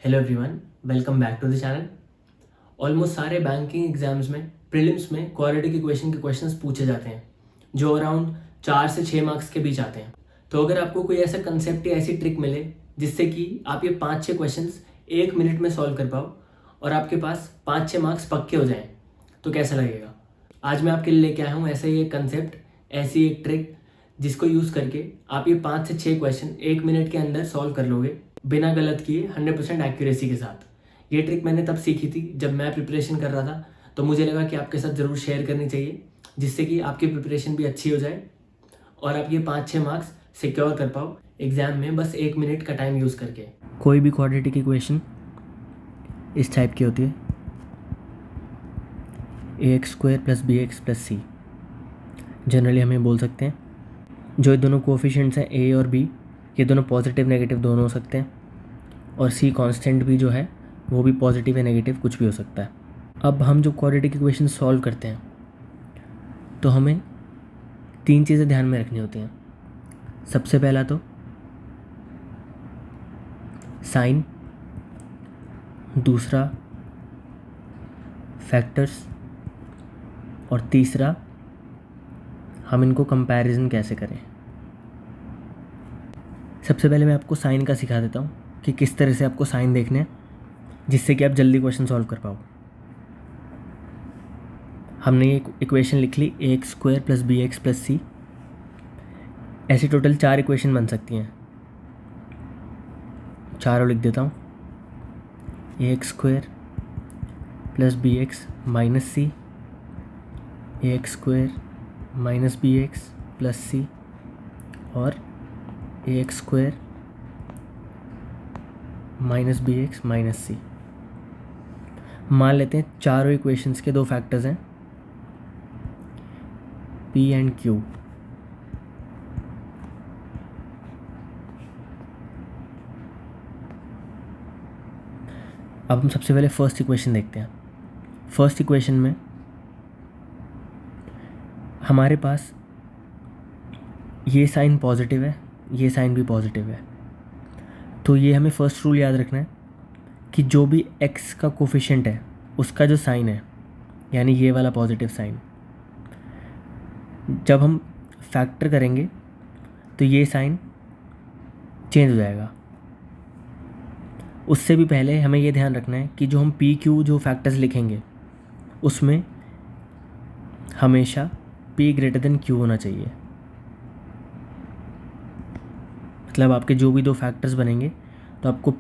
Hello everyone, welcome back to the channel. Almost सारे banking exams में prelims में quadratic equation के questions पूछे जाते हैं जो अराउंड 4 से 6 मार्क्स के बीच आते हैं। तो अगर आपको कोई ऐसा कंसेप्ट या ऐसी ट्रिक मिले जिससे कि आप ये 5-6 क्वेश्चंस 1 मिनट में सॉल्व कर पाओ और आपके पास 5-6 मार्क्स पक्के हो जाएं, तो कैसा लगेगा? आज मैं आपके लिए लेके आया हूँ ऐसा ही एक कंसेप्ट, ऐसी एक ट्रिक जिसको यूज़ करके आप ये 5 से 6 क्वेश्चन 1 मिनट के अंदर सॉल्व कर लोगे बिना गलत किए 100% एक्यूरेसी के साथ। ये ट्रिक मैंने तब सीखी थी जब मैं प्रिपरेशन कर रहा था, तो मुझे लगा कि आपके साथ ज़रूर शेयर करनी चाहिए जिससे कि आपकी प्रिपरेशन भी अच्छी हो जाए और आप ये 5-6 मार्क्स सिक्योर कर पाओ एग्ज़ाम में बस 1 मिनट का टाइम यूज़ करके। कोई भी क्वाड्रेटिक इक्वेशन इस टाइप की होती है, ax² + bx + c। जनरली हम ये बोल सकते हैं जो ये दोनों कोफिशिएंट्स हैं a और b, ये दोनों पॉजिटिव नेगेटिव दोनों हो सकते हैं और c कांस्टेंट भी जो है वो भी पॉजिटिव या नेगेटिव कुछ भी हो सकता है। अब हम जो क्वाड्रेटिक इक्वेशन सॉल्व करते हैं तो हमें 3 चीज़ें ध्यान में रखनी होती हैं। सबसे पहला तो साइन, दूसरा फैक्टर्स और तीसरा हम इनको कंपैरिजन कैसे करें। सबसे पहले मैं आपको साइन का सिखा देता हूँ कि किस तरह से आपको साइन देखने हैं जिससे कि आप जल्दी क्वेश्चन सॉल्व कर पाओ। हमने ये इक्वेशन लिख ली ax² + bx + c। ऐसे टोटल 4 इक्वेशन बन सकती हैं, चारों लिख देता हूँ। ax² + bx - c, ax² - bx + c और ax² - bx - c। मान लेते हैं चारों इक्वेशंस के 2 फैक्टर्स हैं p एंड q। अब हम सबसे पहले फर्स्ट इक्वेशन देखते हैं। फर्स्ट इक्वेशन में हमारे पास ये साइन पॉजिटिव है, ये साइन भी पॉजिटिव है, तो ये हमें फर्स्ट रूल याद रखना है कि जो भी x का कोफिशिएंट है उसका जो साइन है, यानी ये वाला पॉजिटिव साइन, जब हम फैक्टर करेंगे तो ये साइन चेंज हो जाएगा। उससे भी पहले हमें ये ध्यान रखना है कि जो हम पी क्यू जो फैक्टर्स लिखेंगे उसमें हमेशा p > q होना चाहिए। मतलब आपके जो भी 2 फैक्टर्स बनेंगे तो आपको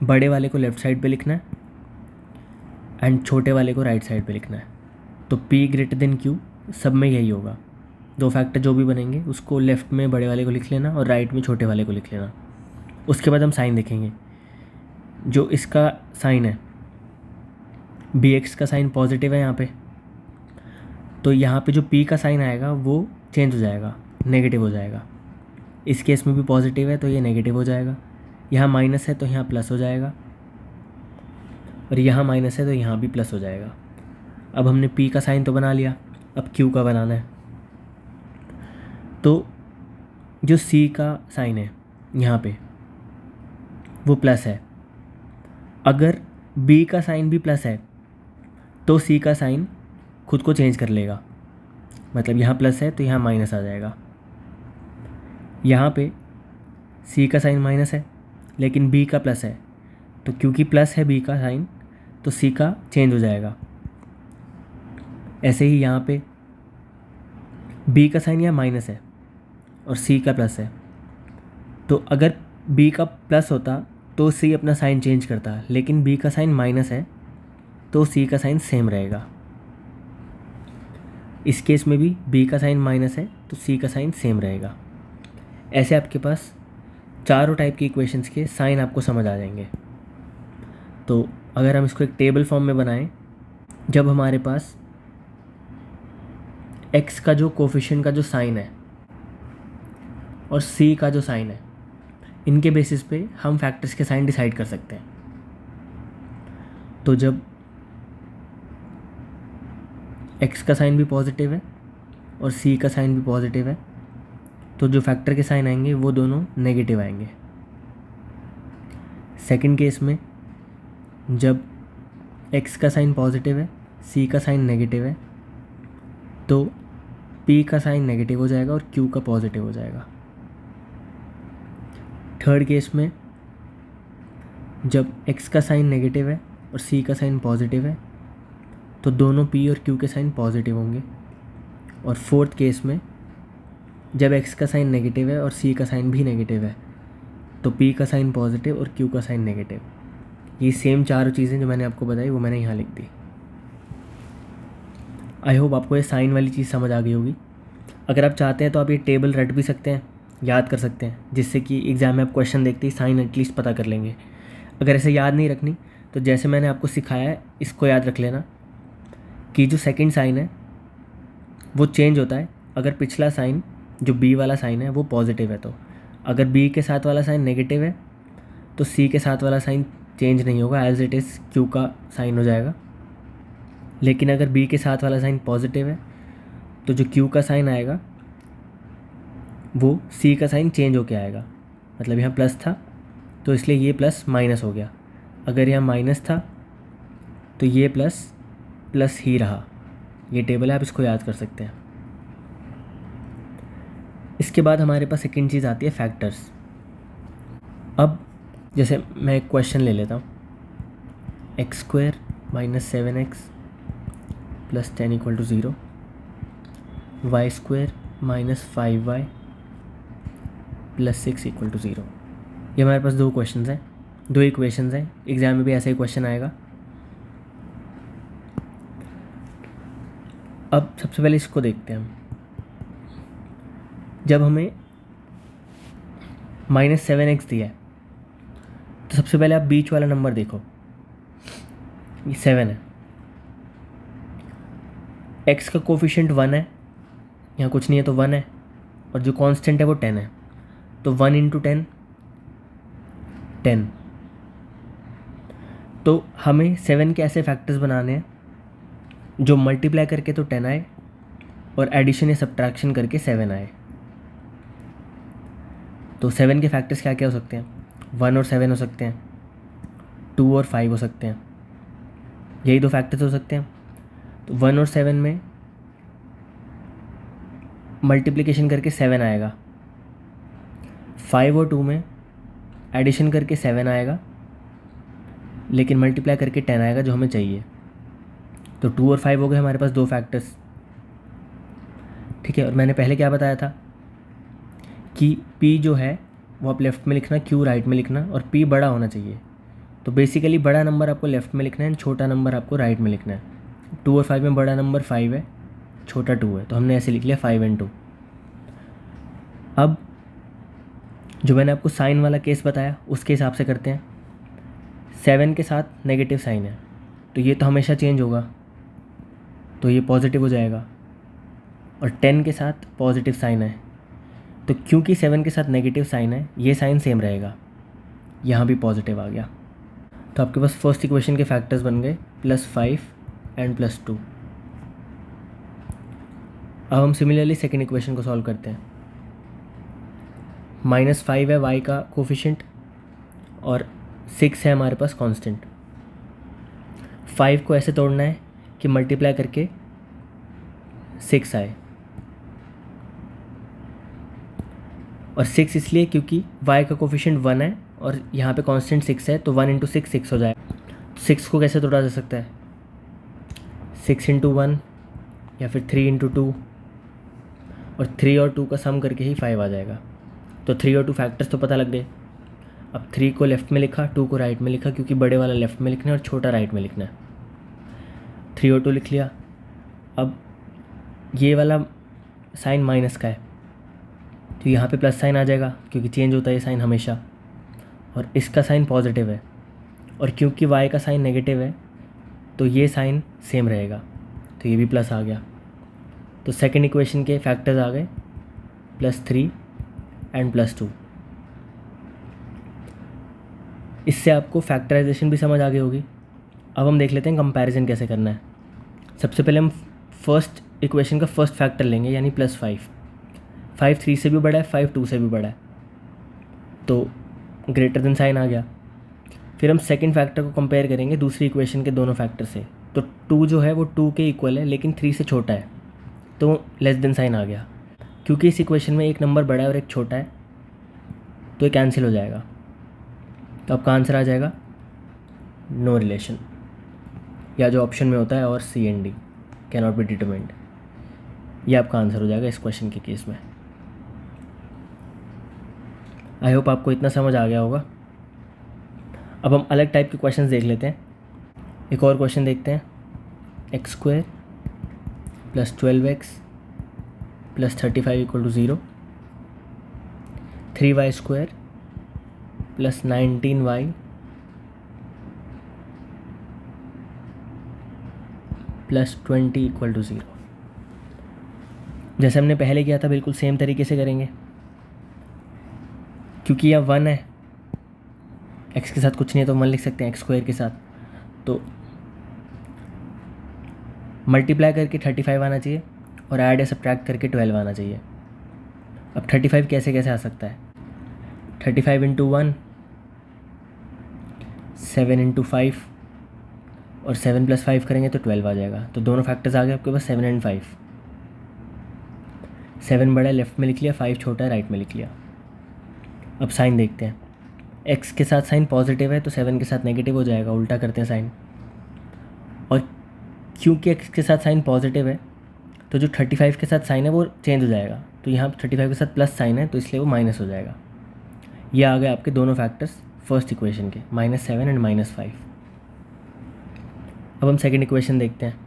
बड़े वाले को लेफ़्ट साइड पे लिखना है एंड छोटे वाले को राइट साइड पे लिखना है। तो p > q सब में यही होगा। 2 फैक्टर जो भी बनेंगे उसको लेफ़्ट में बड़े वाले को लिख लेना और राइट में छोटे वाले को लिख लेना। उसके बाद हम साइन देखेंगे। जो इसका साइन है bx का साइन पॉजिटिव है यहाँ पे, तो यहाँ पे जो p का साइन आएगा वो चेंज हो जाएगा, नेगेटिव हो जाएगा। इस केस में भी पॉजिटिव है तो ये नेगेटिव हो जाएगा, यहाँ माइनस है तो यहाँ प्लस हो जाएगा और यहाँ माइनस है तो यहाँ भी प्लस हो जाएगा। अब हमने p का साइन तो बना लिया, अब q का बनाना है। तो जो c का साइन है यहाँ पे वो प्लस है, अगर b का साइन भी प्लस है तो c का साइन खुद को चेंज कर लेगा। मतलब यहाँ प्लस है तो यहाँ माइनस आ जाएगा। यहाँ पे c का साइन माइनस है लेकिन b का प्लस है, तो क्योंकि प्लस है b का साइन तो c का चेंज हो जाएगा। ऐसे ही यहाँ पे b का साइन यहाँ माइनस है और c का प्लस है, तो अगर b का प्लस होता तो c अपना साइन चेंज करता, लेकिन b का साइन माइनस है तो c का साइन सेम रहेगा। इस केस में भी b का साइन माइनस है तो c का साइन सेम रहेगा। ऐसे आपके पास चारों टाइप की इक्वेशंस के साइन आपको समझ आ जाएंगे। तो अगर हम इसको एक टेबल फॉर्म में बनाएं, जब हमारे पास x का जो कोफिशिएंट का जो साइन है और c का जो साइन है, इनके बेसिस पे हम फैक्टर्स के साइन डिसाइड कर सकते हैं। तो जब x का साइन भी पॉजिटिव है और c का साइन भी पॉजिटिव है तो जो फैक्टर के साइन आएंगे वो दोनों नेगेटिव आएंगे। सेकंड केस में जब x का साइन पॉजिटिव है, c का साइन नेगेटिव है, तो p का साइन नेगेटिव हो जाएगा और q का पॉजिटिव हो जाएगा। थर्ड केस में जब x का साइन नेगेटिव है और c का साइन पॉजिटिव है, तो दोनों p और q के साइन पॉजिटिव होंगे। और फोर्थ केस में जब x का साइन नेगेटिव है और c का साइन भी नेगेटिव है, तो p का साइन पॉजिटिव और q का साइन नेगेटिव। ये सेम चारों चीज़ें जो मैंने आपको बताई वो मैंने यहाँ लिख दी। आई होप आपको ये साइन वाली चीज़ समझ आ गई होगी। अगर आप चाहते हैं तो आप ये टेबल रट भी सकते हैं, याद कर सकते हैं, जिससे कि एग्ज़ाम में आप क्वेश्चन देखते ही साइन एटलीस्ट पता कर लेंगे। अगर ऐसे याद नहीं रखनी तो जैसे मैंने आपको सिखाया है इसको याद रख लेना कि जो सेकंड साइन है वो चेंज होता है अगर पिछला साइन जो बी वाला साइन है वो पॉजिटिव है। तो अगर बी के साथ वाला साइन नेगेटिव है तो सी के साथ वाला साइन चेंज नहीं होगा, एज इट इज़ क्यू का साइन हो जाएगा। लेकिन अगर बी के साथ वाला साइन पॉजिटिव है तो जो क्यू का साइन आएगा वो सी का साइन चेंज होके आएगा। मतलब यहाँ प्लस था तो इसलिए ये प्लस माइनस हो गया, अगर यहाँ माइनस था तो ये प्लस प्लस ही रहा। ये टेबल है, आप इसको याद कर सकते हैं। इसके बाद हमारे पास सेकंड चीज़ आती है फैक्टर्स। अब जैसे मैं एक क्वेश्चन ले लेता हूँ, x² - 7x + 10 = 0, y² - 5y + 6 = 0। ये हमारे पास दो क्वेश्चंस हैं, दो इक्वेशंस हैं। एग्ज़ाम में भी ऐसा ही क्वेश्चन आएगा। अब सबसे पहले इसको देखते हैं हम। जब हमें -7x दिया है तो सबसे पहले आप बीच वाला नंबर देखो, ये 7 है। x का कोफिशिएंट 1 है, यहाँ कुछ नहीं है तो 1 है, और जो कांस्टेंट है वो 10 है। तो 1 × 10 10। तो हमें 7 के ऐसे फैक्टर्स बनाने हैं जो मल्टीप्लाई करके तो 10 आए और एडिशन या सब्ट्रैक्शन करके 7 आए। तो 7 के फैक्टर्स क्या क्या हो सकते हैं? 1 और 7 हो सकते हैं, 2 और 5 हो सकते हैं, यही दो फैक्टर्स हो सकते हैं। तो 1 और 7 में मल्टीप्लिकेशन करके 7 आएगा, 5 और 2 में एडिशन करके 7 आएगा, लेकिन मल्टीप्लाई करके 10 आएगा जो हमें चाहिए। तो 2 और 5 हो गए हमारे पास दो फैक्टर्स, ठीक है। और मैंने पहले क्या बताया था कि p जो है वो आप लेफ़्ट में लिखना, q राइट में लिखना, और p बड़ा होना चाहिए। तो बेसिकली बड़ा नंबर आपको लेफ़्ट में लिखना है, छोटा नंबर आपको राइट में लिखना है। 2 और 5 में बड़ा नंबर 5 है, छोटा 2 है, तो हमने ऐसे लिख लिया 5 और 2। अब जो मैंने आपको साइन वाला केस बताया उसके हिसाब से करते हैं। 7 के साथ नेगेटिव साइन है तो ये तो हमेशा चेंज होगा, तो ये पॉजिटिव हो जाएगा। और 10 के साथ पॉजिटिव साइन है तो क्योंकि 7 के साथ नेगेटिव साइन है ये साइन सेम रहेगा, यहाँ भी पॉजिटिव आ गया। तो आपके पास फर्स्ट इक्वेशन के फैक्टर्स बन गए +5 एंड +2। अब हम सिमिलरली सेकेंड इक्वेशन को सॉल्व करते हैं। -5 है y का कोफिशिएंट और 6 है हमारे पास कांस्टेंट। 5 को ऐसे तोड़ना है कि मल्टीप्लाई करके 6 आए, और 6 इसलिए क्योंकि y का कोफिशिएंट 1 है और यहाँ पे कांस्टेंट 6 है, तो 1 × 6 6 हो जाएगा। 6 को कैसे तोड़ा जा सकता है? 6 × 1 या फिर 3 × 2, और 3 और 2 का सम करके ही 5 आ जाएगा। तो 3 और 2 फैक्टर्स तो पता लग गए। अब 3 को लेफ़्ट में लिखा, 2 को राइट में लिखा, क्योंकि बड़े वाला लेफ़्ट में लिखना है और छोटा राइट में लिखना है। 3 और 2 लिख लिया। अब ये वाला साइन माइनस का है तो यहाँ पे प्लस साइन आ जाएगा क्योंकि चेंज होता है ये साइन हमेशा, और इसका साइन पॉजिटिव है, और क्योंकि y का साइन नेगेटिव है तो ये साइन सेम रहेगा, तो ये भी प्लस आ गया। तो सेकंड इक्वेशन के फैक्टर्स आ गए +3 एंड +2। इससे आपको फैक्टराइजेशन भी समझ आ गई होगी। अब हम देख लेते हैं कंपैरिजन कैसे करना है। सबसे पहले हम फर्स्ट इक्वेशन का फर्स्ट फैक्टर लेंगे, यानी +5। 5 3 से भी बड़ा है, 5 2 से भी बड़ा है, तो ग्रेटर देन साइन आ गया। फिर हम सेकंड फैक्टर को कंपेयर करेंगे दूसरी इक्वेशन के दोनों फैक्टर से। तो 2 जो है वो 2 के इक्वल है लेकिन 3 से छोटा है, तो लेस देन साइन आ गया। क्योंकि इस इक्वेशन में एक नंबर बड़ा है और एक छोटा है तो ये कैंसिल हो जाएगा। तो आपका आंसर आ जाएगा नो रिलेशन, या जो ऑप्शन में होता है और C and D can not be determined. ये आपका आंसर हो जाएगा इस क्वेश्चन के केस में। आई होप आपको इतना समझ आ गया होगा। अब हम अलग टाइप के क्वेश्चंस देख लेते हैं। एक और क्वेश्चन देखते हैं। x² + 12x + 35 = 0, 3y² + 19y + 20 = 0। जैसे हमने पहले किया था बिल्कुल सेम तरीके से करेंगे। क्योंकि यह 1 है, x के साथ कुछ नहीं है तो 1 लिख सकते हैं x² के साथ। तो मल्टीप्लाई करके 35 आना चाहिए और ऐड या सब्ट्रैक्ट करके 12 आना चाहिए। अब 35 कैसे कैसे आ सकता है? 35 × 1, 7 × 5 और 7 + 5 करेंगे तो 12 आ जाएगा। तो दोनों फैक्टर्स आ गए आपके पास 7 और 5। 7 बड़ा है लेफ्ट में लिख लिया, 5 छोटा है राइट में लिख लिया। अब साइन देखते हैं। x के साथ साइन पॉजिटिव है तो 7 के साथ नेगेटिव हो जाएगा, उल्टा करते हैं साइन। और क्योंकि x के साथ साइन पॉजिटिव है तो जो 35 के साथ साइन है वो चेंज हो जाएगा। तो यहाँ 35 के साथ प्लस साइन है तो इसलिए वो माइनस हो जाएगा। ये आ गए आपके दोनों फैक्टर्स फर्स्ट इक्वेशन के, -7 और -5। अब हम सेकंड इक्वेशन देखते हैं।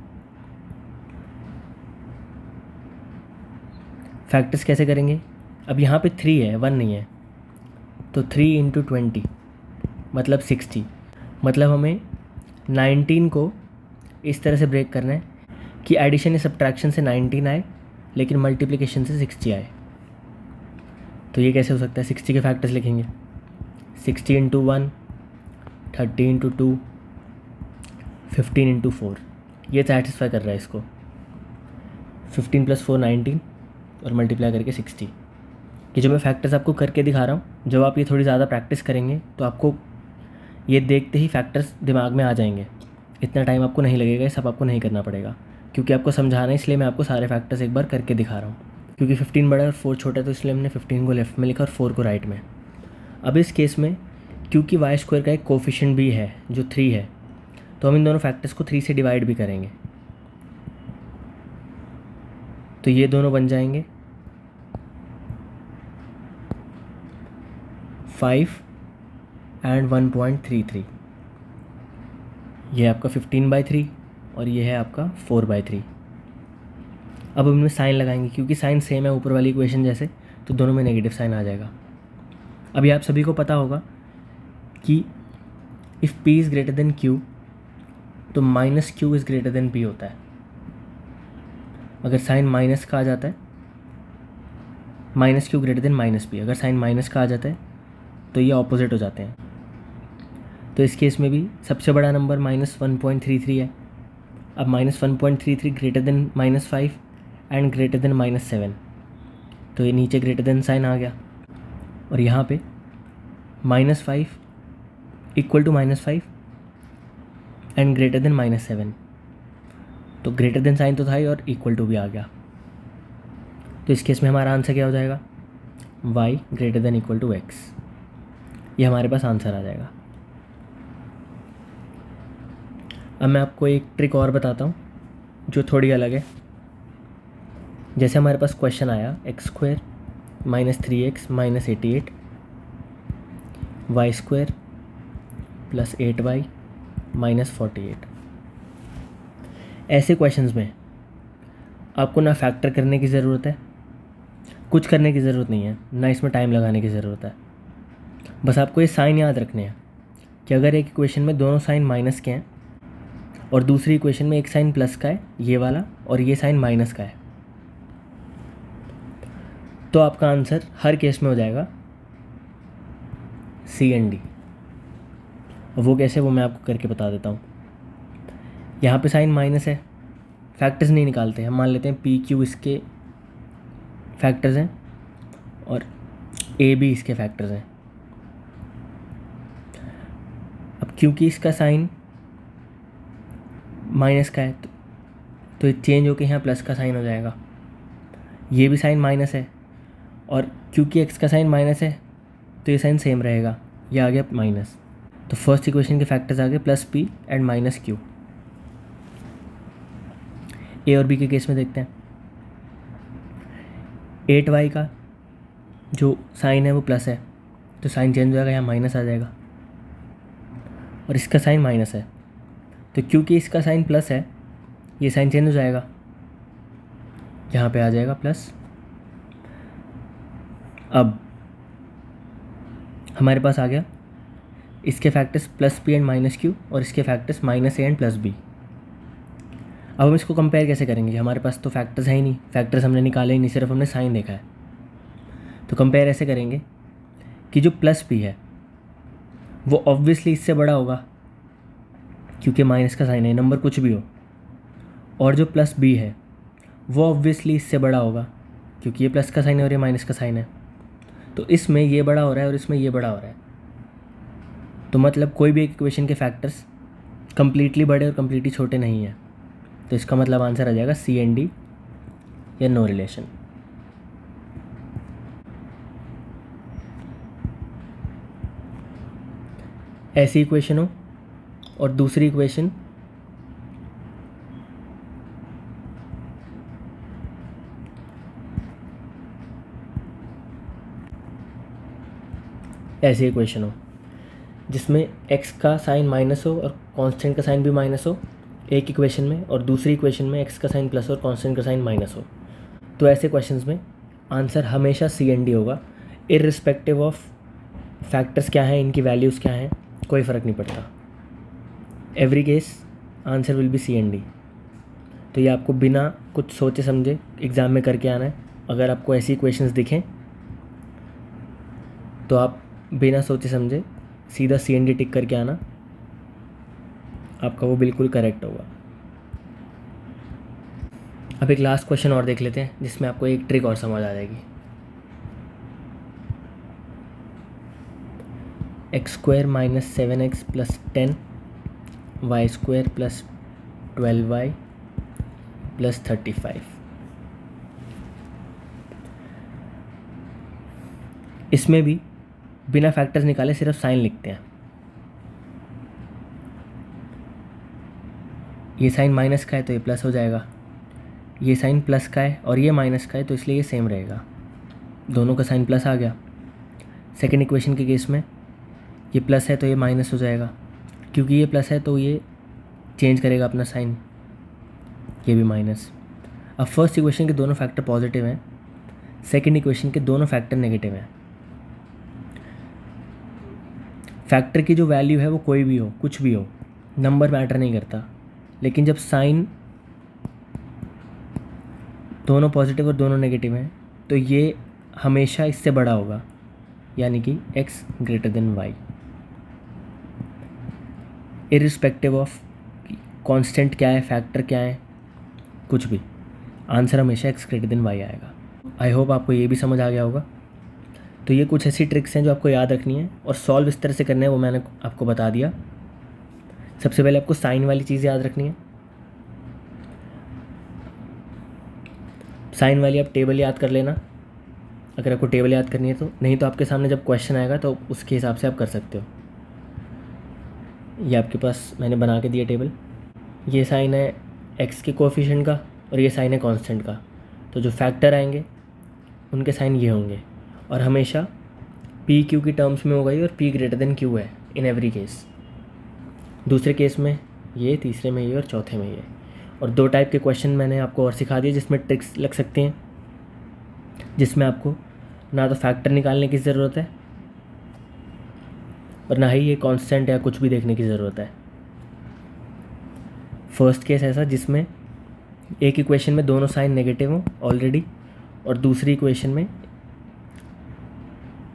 फैक्टर्स कैसे करेंगे? अब यहाँ पे 3 है, 1 नहीं है। तो 3 × 20 मतलब 60। मतलब हमें 19 को इस तरह से ब्रेक करना है कि एडिशन या सब्ट्रैक्शन से 19 आए लेकिन मल्टीप्लिकेशन से 60 आए। तो ये कैसे हो सकता है? 60 के फैक्टर्स लिखेंगे। 60 × 1, 30 × 2, 15 × 4। ये सेटिस्फाई कर रहा है इसको। 15 + 4 19 और मल्टीप्लाई करके 60। ये जो मैं फैक्टर्स आपको करके दिखा रहा हूँ, जब आप ये थोड़ी ज़्यादा प्रैक्टिस करेंगे तो आपको ये देखते ही फैक्टर्स दिमाग में आ जाएंगे। इतना टाइम आपको नहीं लगेगा, ये सब आपको नहीं करना पड़ेगा क्योंकि आपको समझाना है, इसलिए मैं आपको सारे फैक्टर्स एक बार करके दिखा रहा हूँ। क्योंकि 15 बड़ा है और 4 छोटा है तो इसलिए हमने 15 को लेफ्ट में लिखा और 4 को राइट में। अब इस केस में क्योंकि y² का एक कोफिशिएंट भी है जो 3 है, तो हम इन दोनों फैक्टर्स को 3 से डिवाइड भी करेंगे। तो ये दोनों बन जाएंगे 5 और 1.33। ये आपका 15/3 और ये है आपका 4/3। अब हम इनमें साइन लगाएंगे क्योंकि साइन सेम है ऊपर वाली इक्वेशन जैसे, तो दोनों में नेगेटिव साइन आ जाएगा। अभी आप सभी को पता होगा कि if p is greater than q तो -q is greater than p होता है। अगर साइन माइनस का आ जाता है, -q ग्रेटर देन -p, अगर साइन माइनस का आ जाता है तो ये ऑपोजिट हो जाते हैं। तो इस केस में भी सबसे बड़ा नंबर -1.33 है। अब -1.33 greater than -5 and greater than -7, तो ये नीचे ग्रेटर देन साइन आ गया। और यहाँ पे -5 equal to -5 and greater than -7, तो ग्रेटर देन साइन तो था ही और इक्वल टू भी आ गया। तो इस केस में हमारा आंसर क्या हो जाएगा? y greater than equal to x। ये हमारे पास आंसर आ जाएगा। अब मैं आपको एक ट्रिक और बताता हूँ जो थोड़ी अलग है। जैसे हमारे पास क्वेश्चन आया x² - 3x - 88, y² + 8y - 48। ऐसे क्वेश्चंस में आपको ना फैक्टर करने की ज़रूरत है, कुछ करने की ज़रूरत नहीं है, ना इसमें टाइम लगाने की ज़रूरत है। बस आपको ये साइन याद रखने हैं कि अगर एक इक्वेशन में दोनों साइन माइनस के हैं और दूसरी इक्वेशन में एक साइन प्लस का है, ये वाला, और ये साइन माइनस का है, तो आपका आंसर हर केस में हो जाएगा सी एंड डी। वो कैसे, वो मैं आपको करके बता देता हूँ। यहाँ पे साइन माइनस है, फैक्टर्स नहीं निकालते, हम मान लेते हैं पी क्यू इसके फैक्टर्स हैं और ए बी इसके फैक्टर्स हैं। अब क्योंकि इसका साइन माइनस का है तो ये चेंज होकर यहाँ प्लस का साइन हो जाएगा। ये भी साइन माइनस है और क्योंकि एक्स का साइन माइनस है तो ये साइन सेम रहेगा, ये आ गया माइनस। तो फर्स्ट इक्वेशन के फैक्टर्स आ गए plus P and minus Q. A और बी के केस में देखते हैं। 8y का जो साइन है वो प्लस है तो साइन चेंज हो जाएगा, यहाँ माइनस आ जाएगा। और इसका साइन माइनस है तो क्योंकि इसका साइन प्लस है ये साइन चेंज हो जाएगा, यहाँ पे आ जाएगा प्लस। अब हमारे पास आ गया इसके factors plus P and minus Q और इसके factors minus A and plus B. अब हम इसको कंपेयर कैसे करेंगे? हमारे पास तो फैक्टर्स है ही नहीं, फैक्टर्स हमने निकाले ही नहीं, सिर्फ हमने साइन देखा है। तो कंपेयर ऐसे करेंगे कि जो प्लस पी है वो ऑब्वियसली इससे बड़ा होगा क्योंकि माइनस का साइन है, नंबर कुछ भी हो। और जो प्लस बी है वो ऑब्वियसली इससे बड़ा होगा क्योंकि ये प्लस का साइन है और ये माइनस का साइन है। तो इसमें ये बड़ा हो रहा है और इसमें ये बड़ा हो रहा है। तो मतलब कोई भी एक इक्वेशन के फैक्टर्स कंप्लीटली बड़े और कंप्लीटली छोटे नहीं हैं। तो इसका मतलब आंसर आ जाएगा सी एंड डी या नो रिलेशन। ऐसी इक्वेशन हो और दूसरी इक्वेशन ऐसी इक्वेशन हो जिसमें x का साइन माइनस हो और कांस्टेंट का साइन भी माइनस हो एक इक्वेशन में, और दूसरी इक्वेशन में x का साइन प्लस हो और कांस्टेंट का साइन माइनस हो। तो ऐसे क्वेश्चंस में आंसर हमेशा सी एंड डी होगा, इररिस्पेक्टिव ऑफ फैक्टर्स क्या हैं, इनकी वैल्यूज़ क्या हैं, कोई फ़र्क नहीं पड़ता। Every case answer will be C and D. तो ये आपको बिना कुछ सोचे समझे एग्ज़ाम में करके आना है। अगर आपको ऐसी इक्वेशंस दिखें तो आप बिना सोचे समझे सीधा सी एंड डी टिक करके आना, आपका वो बिल्कुल करेक्ट होगा। अब एक लास्ट क्वेश्चन और देख लेते हैं जिसमें आपको एक ट्रिक और समझ आ जाएगी। X square minus 7x plus 10 Y square plus 12y plus 35। इसमें भी बिना फैक्टर्स निकाले सिर्फ साइन लिखते हैं। ये साइन माइनस का है तो ये प्लस हो जाएगा, ये साइन प्लस का है और ये माइनस का है तो इसलिए ये सेम रहेगा, दोनों का साइन प्लस आ गया। सेकेंड इक्वेशन के केस में ये प्लस है तो ये माइनस हो जाएगा, क्योंकि ये प्लस है तो ये चेंज करेगा अपना साइन, ये भी माइनस। अब फर्स्ट इक्वेशन के दोनों फैक्टर पॉजिटिव हैं, सेकेंड इक्वेशन के दोनों फैक्टर नेगेटिव हैं। फैक्टर की जो वैल्यू है वो कोई भी हो, कुछ भी हो, नंबर मैटर नहीं करता, लेकिन जब साइन दोनों पॉजिटिव और दोनों नेगेटिव हैं तो ये हमेशा इससे बड़ा होगा, यानी कि x greater than y, irrespective of constant क्या है, फैक्टर क्या है, कुछ भी, आंसर हमेशा x ग्रेटर देन y आएगा। आई होप आपको ये भी समझ आ गया होगा। तो ये कुछ ऐसी ट्रिक्स हैं जो आपको याद रखनी है और सॉल्व इस तरह से करना है, वो मैंने आपको बता दिया। सबसे पहले आपको साइन वाली चीज़ याद रखनी है। साइन वाली आप टेबल याद कर लेना अगर आपको टेबल याद करनी है तो, नहीं तो आपके सामने जब क्वेश्चन आएगा तो उसके हिसाब से आप कर सकते हो। ये आपके पास मैंने बना के दिया टेबल। ये साइन है x के कोएफिशिएंट का और ये साइन है कांस्टेंट का, तो जो फैक्टर आएंगे उनके साइन ये होंगे और हमेशा पी क्यू की टर्म्स में होगा ये, और p ग्रेटर देन q है इन एवरी केस। दूसरे केस में ये, तीसरे में ये और चौथे में ये। और दो टाइप के क्वेश्चन मैंने आपको और सिखा दिए जिसमें ट्रिक्स लग सकती हैं, जिसमें आपको ना तो फैक्टर निकालने की ज़रूरत है और ना ही ये कांस्टेंट या कुछ भी देखने की ज़रूरत है। फर्स्ट केस ऐसा जिसमें एक इक्वेशन में दोनों साइन नेगेटिव हो ऑलरेडी, और दूसरी इक्वेशन में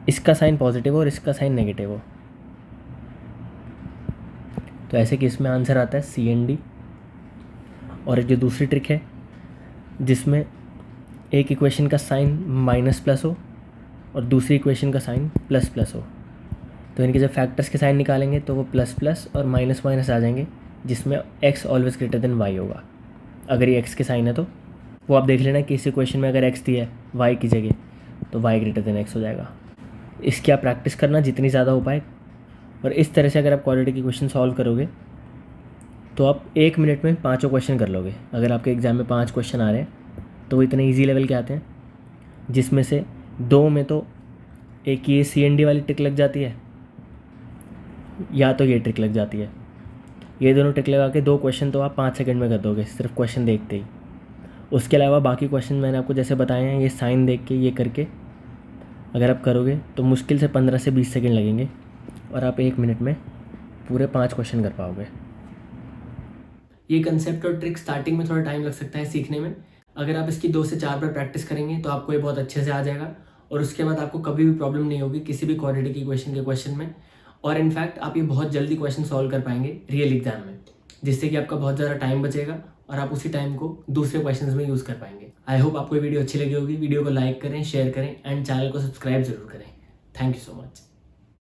इसका साइन पॉजिटिव हो और इसका साइन नेगेटिव हो, तो ऐसे केस में आंसर आता है सी एंड डी। और एक जो दूसरी ट्रिक है जिसमें एक इक्वेशन का साइन माइनस प्लस हो और दूसरी इक्वेशन का साइन प्लस प्लस हो, तो इनके जब फैक्टर्स के साइन निकालेंगे तो वो प्लस प्लस और माइनस माइनस आ जाएंगे, जिसमें x always greater than y होगा। अगर ये x के साइन है तो वो आप देख लेना कि इस इक्वेशन में अगर x दिया है y की जगह तो y ग्रेटर देन x हो जाएगा। इसकी आप प्रैक्टिस करना जितनी ज़्यादा हो पाए, और इस तरह से अगर आप क्वाड्रेटिक इक्वेशन सॉल्व करोगे तो आप 1 मिनट में 5 क्वेश्चन कर लोगे। अगर आपके एग्ज़ाम में 5 क्वेश्चन आ रहे हैं तो वो इतने ईजी लेवल के आते हैं, जिसमें से 2 में तो एक ये CND वाली ट्रिक लग जाती है या तो ये ट्रिक लग जाती है। ये दोनों ट्रिक लगा के 2 क्वेश्चन तो आप 5 सेकंड में कर दोगे सिर्फ क्वेश्चन देखते ही। उसके अलावा बाकी क्वेश्चन मैंने आपको जैसे बताए हैं, ये साइन देख के ये करके अगर आप करोगे तो मुश्किल से 15 से 20 सेकंड लगेंगे और आप 1 मिनट में पूरे 5 क्वेश्चन कर पाओगे। ये कंसेप्ट और ट्रिक स्टार्टिंग में थोड़ा टाइम लग सकता है सीखने में। अगर आप इसकी 2 से 4 बार प्रैक्टिस करेंगे तो आपको ये बहुत अच्छे से आ जाएगा, और उसके बाद आपको कभी भी प्रॉब्लम नहीं होगी किसी भी क्वाड्रेटिक इक्वेशन के क्वेश्चन में। और इनफैक्ट आप ये बहुत जल्दी क्वेश्चन सॉल्व कर पाएंगे रियल एग्जाम में, जिससे कि आपका बहुत ज़्यादा टाइम बचेगा और आप उसी टाइम को दूसरे क्वेश्चंस में यूज़ कर पाएंगे। आई होप आपको ये वीडियो अच्छी लगी होगी। वीडियो को लाइक करें, शेयर करें एंड चैनल को सब्सक्राइब जरूर करें। Thank you so much.